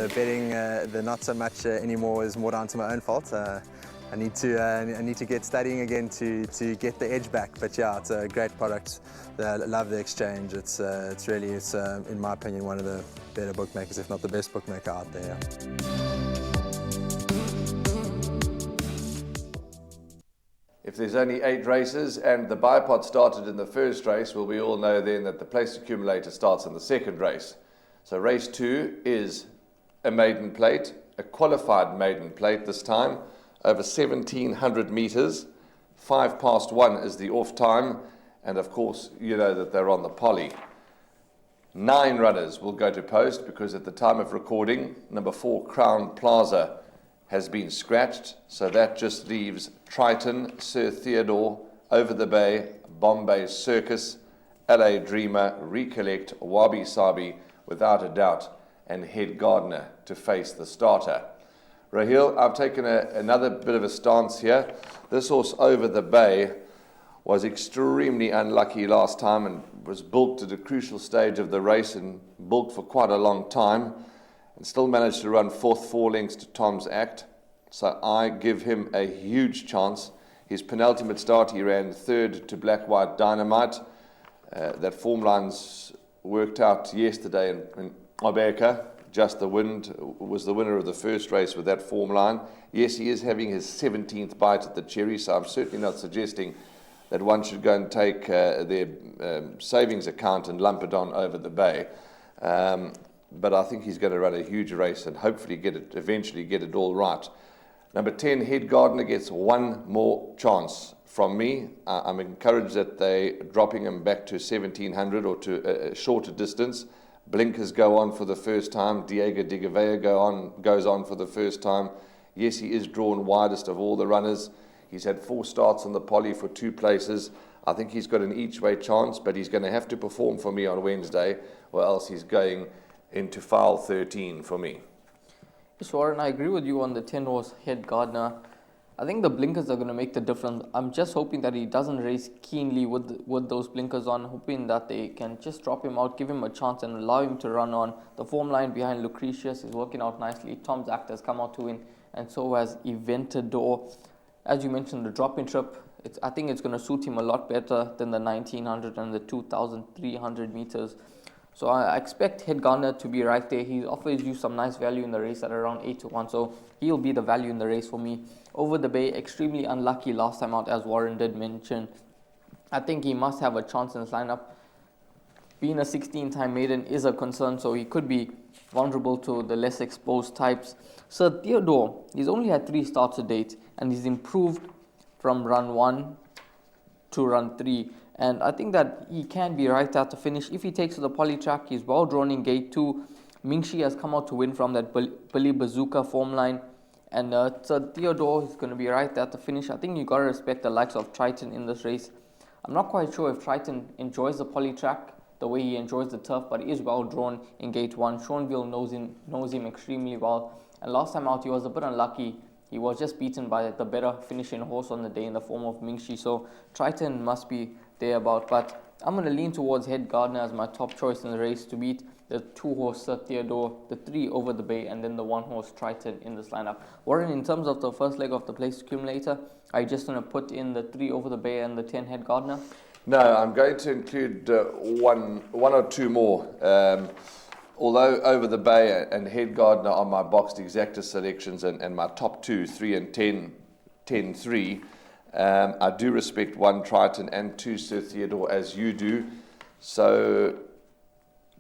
the betting, the not so much anymore, is more down to my own fault. I need to get studying again to get the edge back. But yeah, it's a great product. I love the exchange. It's really, in my opinion, one of the better bookmakers, if not the best bookmaker out there. If there's only 8 races and the bipod started in the first race, well, we all know then that the place accumulator starts in the second race. So race 2 is a maiden plate, a qualified maiden plate this time, over 1,700 meters. 1:05 is the off time, and of course, you know that they're on the poly. 9 runners will go to post because at the time of recording, number 4 Crown Plaza has been scratched, so that just leaves Triton, Sir Theodore, Over the Bay, Bombay Circus, LA Dreamer, Recollect, Wabi Sabi, without a doubt, and Head Gardener to face the starter. Raheel, I've taken another bit of a stance here. This horse Over the Bay was extremely unlucky last time and was bulked at a crucial stage of the race and bulked for quite a long time and still managed to run 4th 4 lengths to Tom's Act. So I give him a huge chance. His penultimate start, he ran 3rd to Black White Dynamite. That form line's worked out yesterday in Obeka. Just the Wind was the winner of the first race with that form line. Yes, he is having his 17th bite at the cherry, so I'm certainly not suggesting that one should go and take their savings account and lump it on Over the Bay. But I think he's going to run a huge race and hopefully eventually get it all right. Number 10, Head Gardener, gets one more chance from me. I'm encouraged that they're dropping him back to 1,700 or to a shorter distance. Blinkers go on for the first time. Diego de Gavea goes on for the first time. Yes, he is drawn widest of all the runners. He's had 4 starts on the poly for 2 places. I think he's got an each-way chance, but he's going to have to perform for me on Wednesday, or else he's going into file 13 for me. Yes, Warren, I agree with you on the 10-horse Head Gardener. I think the blinkers are going to make the difference. I'm just hoping that he doesn't race keenly with those blinkers on, hoping that they can just drop him out, give him a chance and allow him to run on. The form line behind Lucretius is working out nicely. Tom's Act has come out to win, and so has Eventador. As you mentioned, the drop-in trip, I think it's going to suit him a lot better than the 1,900 and the 2,300 meters. So I expect Head Gardener to be right there. He offers you some nice value in the race at around 8-1, so he'll be the value in the race for me. Over the Bay, extremely unlucky last time out, as Warren did mention. I think he must have a chance in this lineup. Being a 16-time maiden is a concern, so he could be vulnerable to the less exposed types. Sir Theodore, he's only had 3 starts to date, and he's improved from run 1 to run 3. And I think that he can be right at the finish. If he takes to the poly track, he's well drawn in gate 2. Mingxi has come out to win from that Billy Bazooka form line. And Sir Theodore is going to be right at the finish. I think you got to respect the likes of Triton in this race. I'm not quite sure if Triton enjoys the poly track the way he enjoys the turf, but he is well drawn in gate 1. Seanville knows him extremely well. And last time out, he was a bit unlucky. He was just beaten by the better finishing horse on the day in the form of Mingxi. So Triton must be thereabout. But I'm going to lean towards Head Gardener as my top choice in the race to beat the 2-horse Sir Theodore, the 3 Over the Bay, and then the 1-horse Triton in this lineup. Warren, in terms of the first leg of the place accumulator, are you just going to put in the 3 Over the Bay and the 10 Head Gardener? No, I'm going to include one or two more. Although Over the Bay and Head Gardener are my boxed exacta selections and my top 2, 3 and 10, 10-3, I do respect 1 Triton and 2 Sir Theodore as you do. So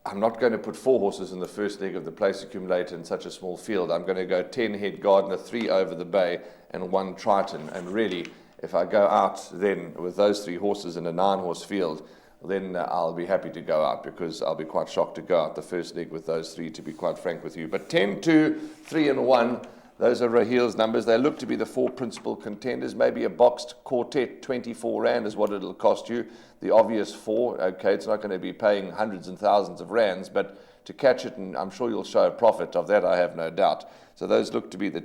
I'm not going to put 4 horses in the first leg of the place accumulator in such a small field. I'm going to go 10 Head Gardener, 3 Over the Bay and 1 Triton. And really, if I go out then with those 3 horses in a 9-horse field, then I'll be happy to go out, because I'll be quite shocked to go out the first leg with those 3, to be quite frank with you. But 10, 2, 3 and 1, those are Raheel's numbers. They look to be the 4 principal contenders. Maybe a boxed quartet, 24 Rand is what it'll cost you. The obvious 4, okay, it's not going to be paying hundreds and thousands of rands, but to catch it, and I'm sure you'll show a profit of that, I have no doubt. So those look to be the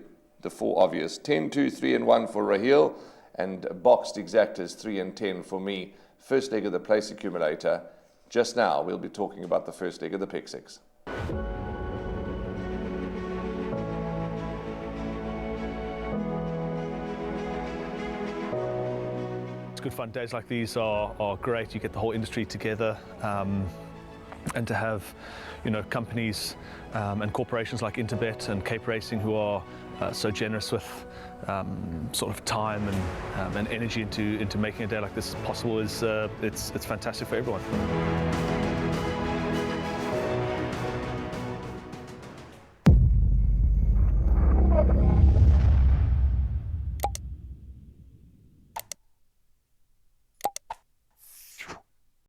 4 obvious. 10, 2, 3 and 1 for Raheel, and boxed exactas 3 and 10 for me. First leg of the place accumulator. Just now, we'll be talking about the first leg of the pick 6. good fun. Days like these are great. You get the whole industry together, and to have, companies and corporations like Interbet and Cape Racing who are so generous with sort of time and energy into making a day like this possible is it's fantastic for everyone.